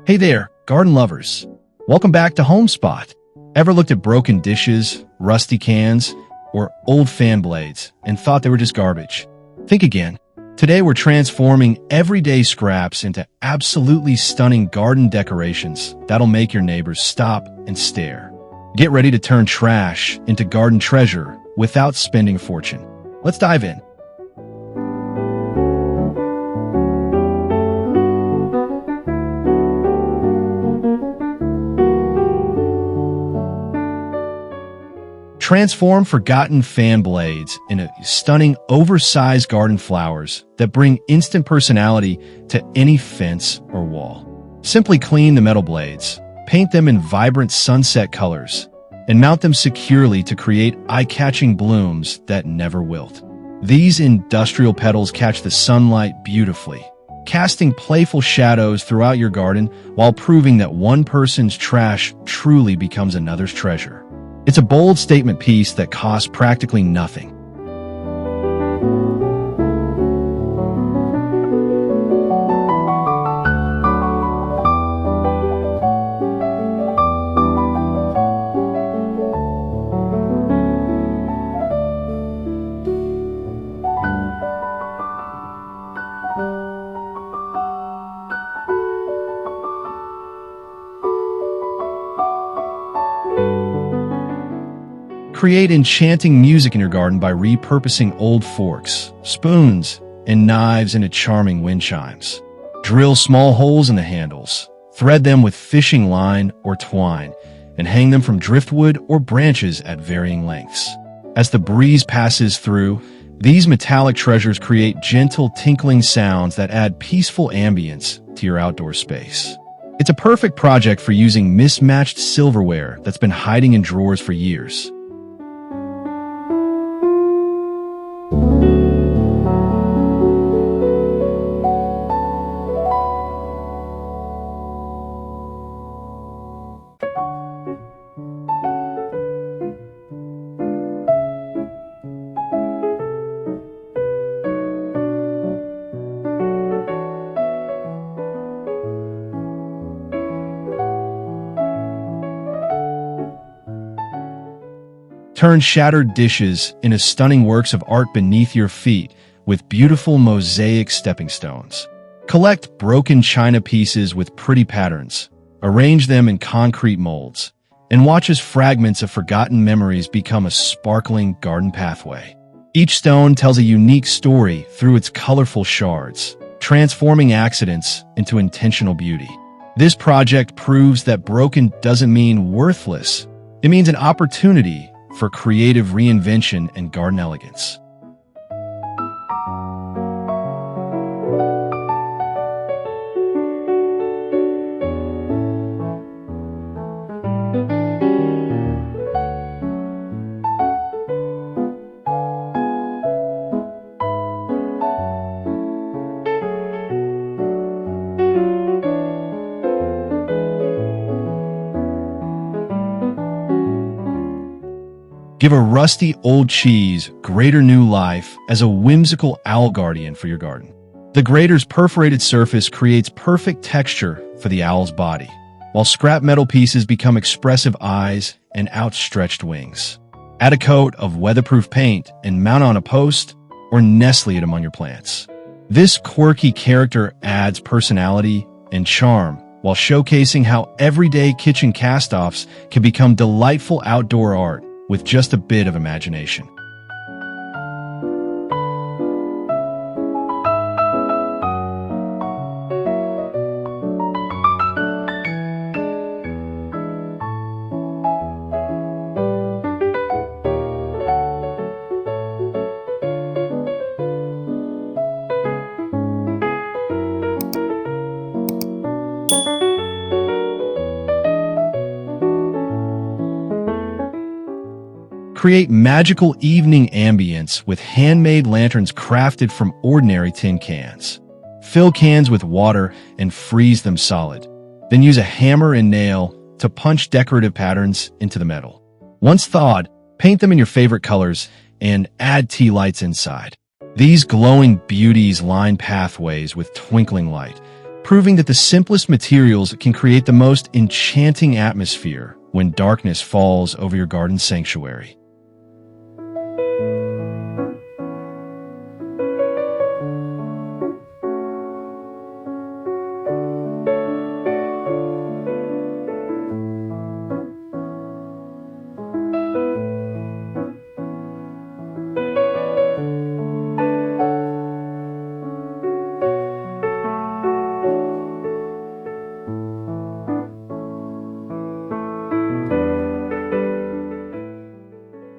Hey there, garden lovers. Welcome back to Homespot. Ever looked at broken dishes, rusty cans, or old fan blades and thought they were just garbage? Think again. Today we're transforming everyday scraps into absolutely stunning garden decorations that'll make your neighbors stop and stare. Get ready to turn trash into garden treasure without spending a fortune. Let's dive in. Transform forgotten fan blades into stunning, oversized garden flowers that bring instant personality to any fence or wall. Simply clean the metal blades, paint them in vibrant sunset colors, and mount them securely to create eye-catching blooms that never wilt. These industrial petals catch the sunlight beautifully, casting playful shadows throughout your garden while proving that one person's trash truly becomes another's treasure. It's a bold statement piece that costs practically nothing. Create enchanting music in your garden by repurposing old forks, spoons, and knives into charming wind chimes. Drill small holes in the handles, thread them with fishing line or twine, and hang them from driftwood or branches at varying lengths. As the breeze passes through, these metallic treasures create gentle tinkling sounds that add peaceful ambience to your outdoor space. It's a perfect project for using mismatched silverware that's been hiding in drawers for years. Turn shattered dishes into stunning works of art beneath your feet with beautiful mosaic stepping stones. Collect broken china pieces with pretty patterns, arrange them in concrete molds, and watch as fragments of forgotten memories become a sparkling garden pathway. Each stone tells a unique story through its colorful shards, transforming accidents into intentional beauty. This project proves that broken doesn't mean worthless. It means an opportunity for creative reinvention and garden elegance. Give a rusty old cheese Grater new life as a whimsical owl guardian for your garden. The Grater's perforated surface creates perfect texture for the owl's body, while scrap metal pieces become expressive eyes and outstretched wings. Add a coat of weatherproof paint and mount on a post or nestle it among your plants. This quirky character adds personality and charm while showcasing how everyday kitchen cast-offs can become delightful outdoor art with just a bit of imagination. Create magical evening ambience with handmade lanterns crafted from ordinary tin cans. Fill cans with water and freeze them solid. Then use a hammer and nail to punch decorative patterns into the metal. Once thawed, paint them in your favorite colors and add tea lights inside. These glowing beauties line pathways with twinkling light, proving that the simplest materials can create the most enchanting atmosphere when darkness falls over your garden sanctuary.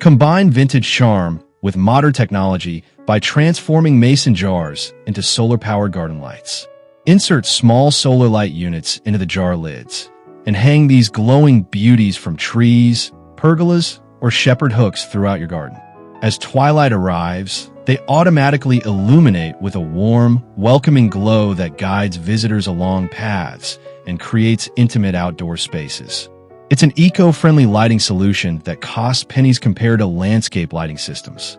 Combine vintage charm with modern technology by transforming mason jars into solar-powered garden lights. Insert small solar light units into the jar lids and hang these glowing beauties from trees, pergolas, or shepherd hooks throughout your garden. As twilight arrives, they automatically illuminate with a warm, welcoming glow that guides visitors along paths and creates intimate outdoor spaces. It's an eco-friendly lighting solution that costs pennies compared to landscape lighting systems.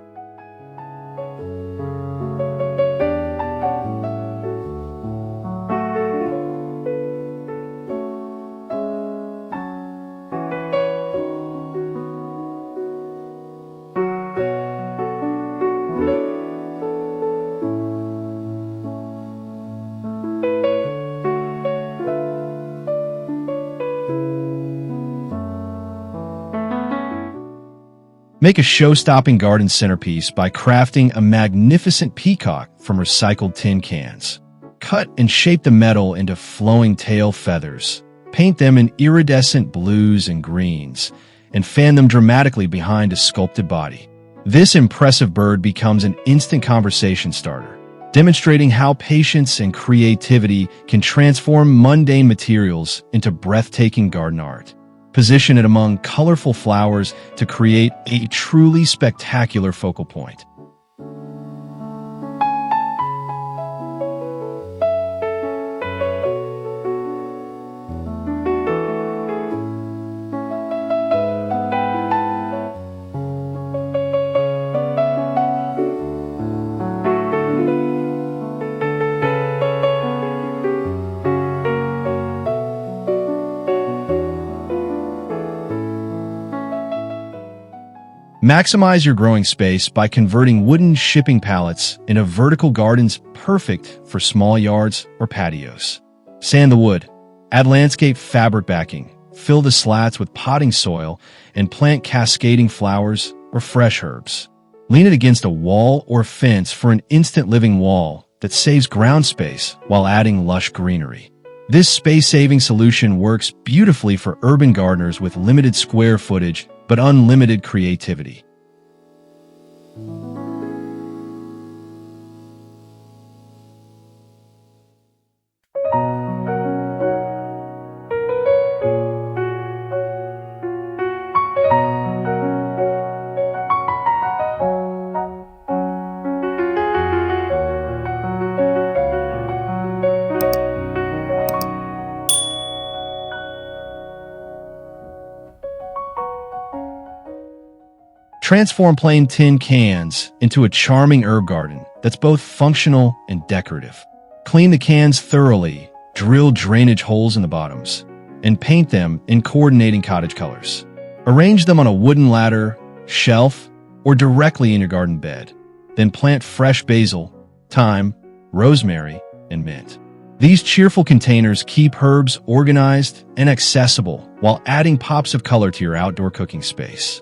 Make a show-stopping garden centerpiece by crafting a magnificent peacock from recycled tin cans. Cut and shape the metal into flowing tail feathers. Paint them in iridescent blues and greens, and fan them dramatically behind a sculpted body. This impressive bird becomes an instant conversation starter, demonstrating how patience and creativity can transform mundane materials into breathtaking garden art. Position it among colorful flowers to create a truly spectacular focal point. Maximize your growing space by converting wooden shipping pallets into vertical gardens perfect for small yards or patios. Sand the wood, add landscape fabric backing, fill the slats with potting soil, and plant cascading flowers or fresh herbs. Lean it against a wall or fence for an instant living wall that saves ground space while adding lush greenery. This space-saving solution works beautifully for urban gardeners with limited square footage but unlimited creativity. Transform plain tin cans into a charming herb garden that's both functional and decorative. Clean the cans thoroughly, drill drainage holes in the bottoms, and paint them in coordinating cottage colors. Arrange them on a wooden ladder, shelf, or directly in your garden bed. Then plant fresh basil, thyme, rosemary, and mint. These cheerful containers keep herbs organized and accessible while adding pops of color to your outdoor cooking space.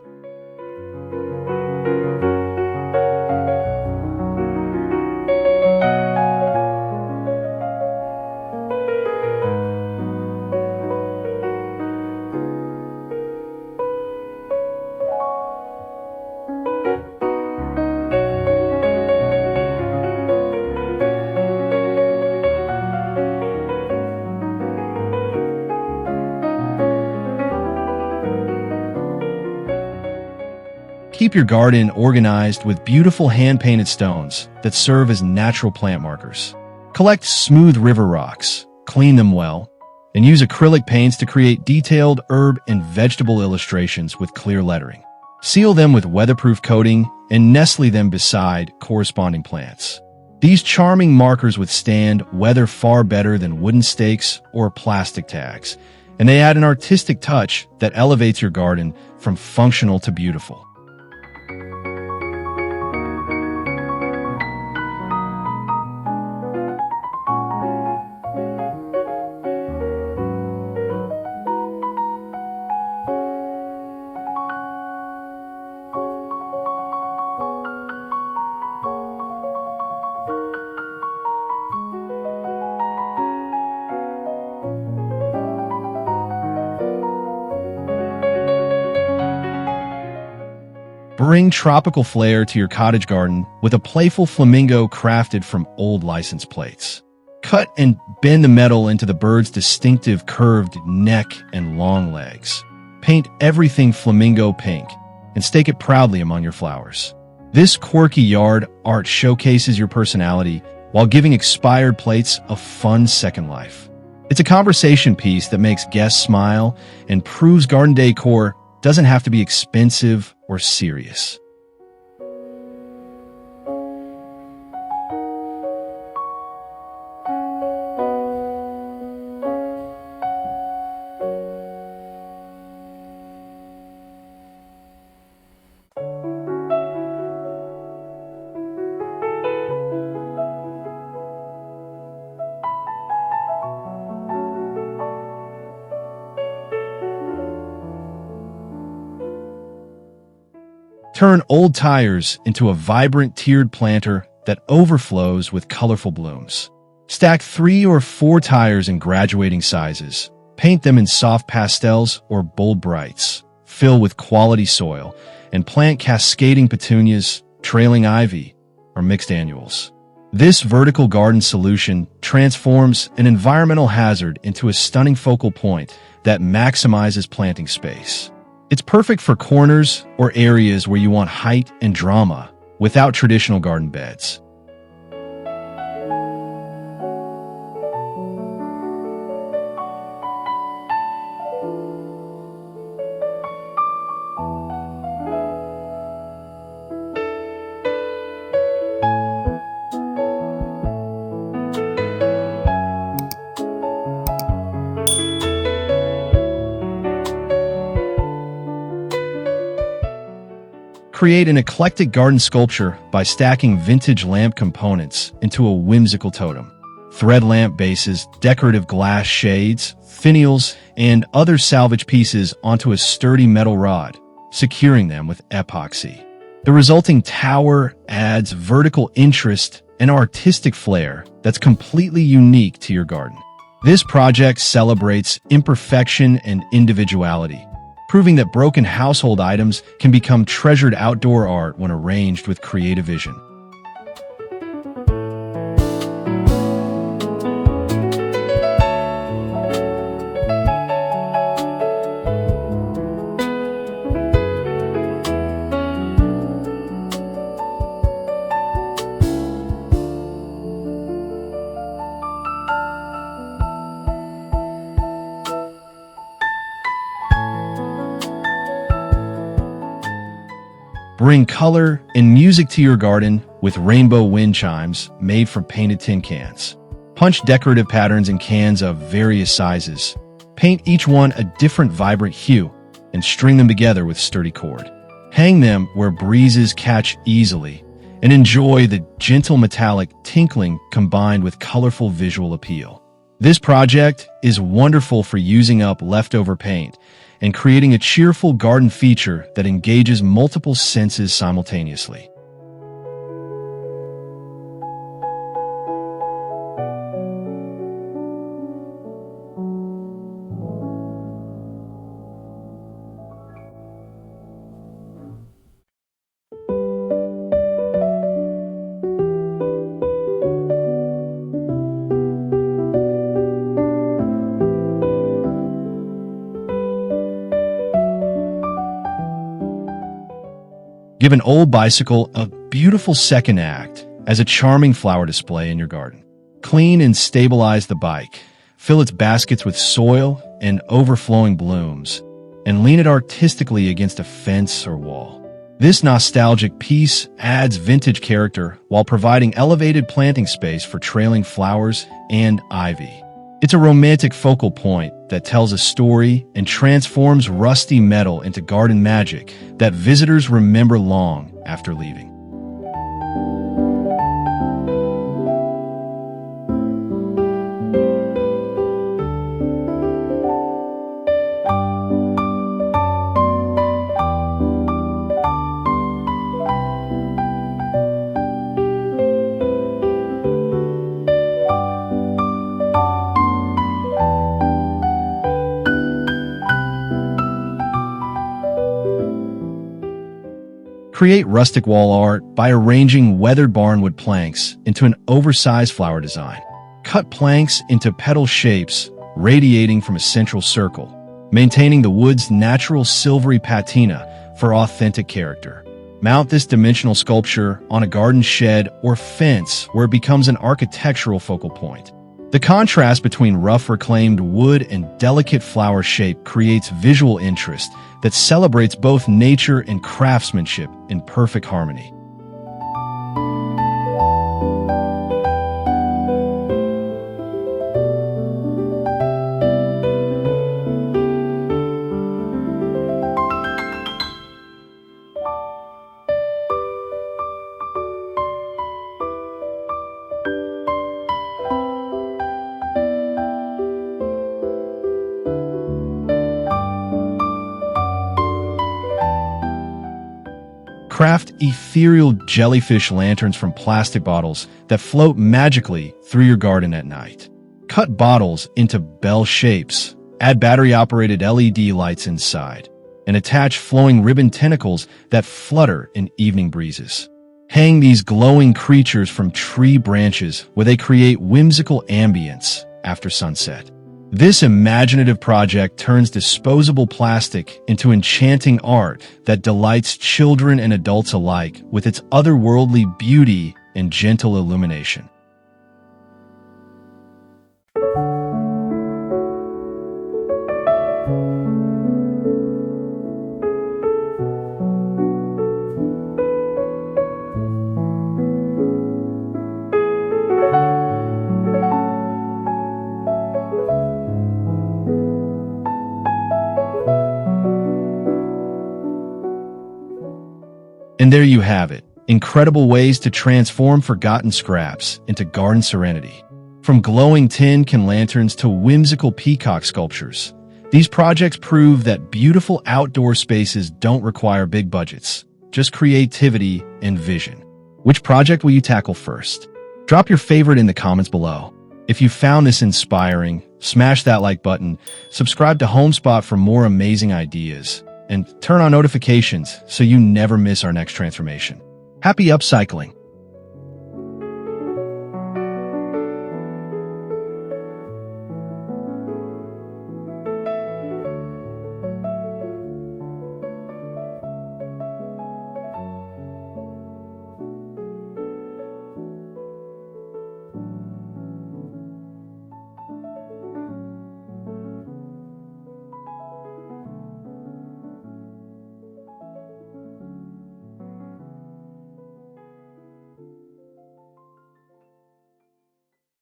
Keep your garden organized with beautiful hand-painted stones that serve as natural plant markers. Collect smooth river rocks, clean them well, and use acrylic paints to create detailed herb and vegetable illustrations with clear lettering. Seal them with weatherproof coating and nestle them beside corresponding plants. These charming markers withstand weather far better than wooden stakes or plastic tags, and they add an artistic touch that elevates your garden from functional to beautiful. Bring tropical flair to your cottage garden with a playful flamingo crafted from old license plates. Cut and bend the metal into the bird's distinctive curved neck and long legs. Paint everything flamingo pink and stake it proudly among your flowers. This quirky yard art showcases your personality while giving expired plates a fun second life. It's a conversation piece that makes guests smile and proves garden decor doesn't have to be expensive or serious. Turn old tires into a vibrant tiered planter that overflows with colorful blooms. Stack 3 or 4 tires in graduating sizes. Paint them in soft pastels or bold brights. Fill with quality soil and plant cascading petunias, trailing ivy, or mixed annuals. This vertical garden solution transforms an environmental hazard into a stunning focal point that maximizes planting space. It's perfect for corners or areas where you want height and drama without traditional garden beds. Create an eclectic garden sculpture by stacking vintage lamp components into a whimsical totem. Thread lamp bases, decorative glass shades, finials, and other salvage pieces onto a sturdy metal rod, securing them with epoxy. The resulting tower adds vertical interest and artistic flair that's completely unique to your garden. This project celebrates imperfection and individuality, proving that broken household items can become treasured outdoor art when arranged with creative vision. Bring color and music to your garden with rainbow wind chimes made from painted tin cans. Punch decorative patterns in cans of various sizes. Paint each one a different vibrant hue and string them together with sturdy cord. Hang them where breezes catch easily and enjoy the gentle metallic tinkling combined with colorful visual appeal. This project is wonderful for using up leftover paint and creating a cheerful garden feature that engages multiple senses simultaneously. Give an old bicycle a beautiful second act as a charming flower display in your garden. Clean and stabilize the bike. Fill its baskets with soil and overflowing blooms, and lean it artistically against a fence or wall. This nostalgic piece adds vintage character while providing elevated planting space for trailing flowers and ivy. It's a romantic focal point that tells a story and transforms rusty metal into garden magic that visitors remember long after leaving. Create rustic wall art by arranging weathered barnwood planks into an oversized flower design. Cut planks into petal shapes, radiating from a central circle, maintaining the wood's natural silvery patina for authentic character. Mount this dimensional sculpture on a garden shed or fence where it becomes an architectural focal point. The contrast between rough reclaimed wood and delicate flower shape creates visual interest that celebrates both nature and craftsmanship in perfect harmony. Craft ethereal jellyfish lanterns from plastic bottles that float magically through your garden at night. Cut bottles into bell shapes, add battery-operated LED lights inside, and attach flowing ribbon tentacles that flutter in evening breezes. Hang these glowing creatures from tree branches where they create whimsical ambience after sunset. This imaginative project turns disposable plastic into enchanting art that delights children and adults alike with its otherworldly beauty and gentle illumination. And there you have it, incredible ways to transform forgotten scraps into garden serenity. From glowing tin can lanterns to whimsical peacock sculptures, these projects prove that beautiful outdoor spaces don't require big budgets, just creativity and vision. Which project will you tackle first? Drop your favorite in the comments below. If you found this inspiring, smash that like button, subscribe to Homespot for more amazing ideas, and turn on notifications so you never miss our next transformation. Happy upcycling!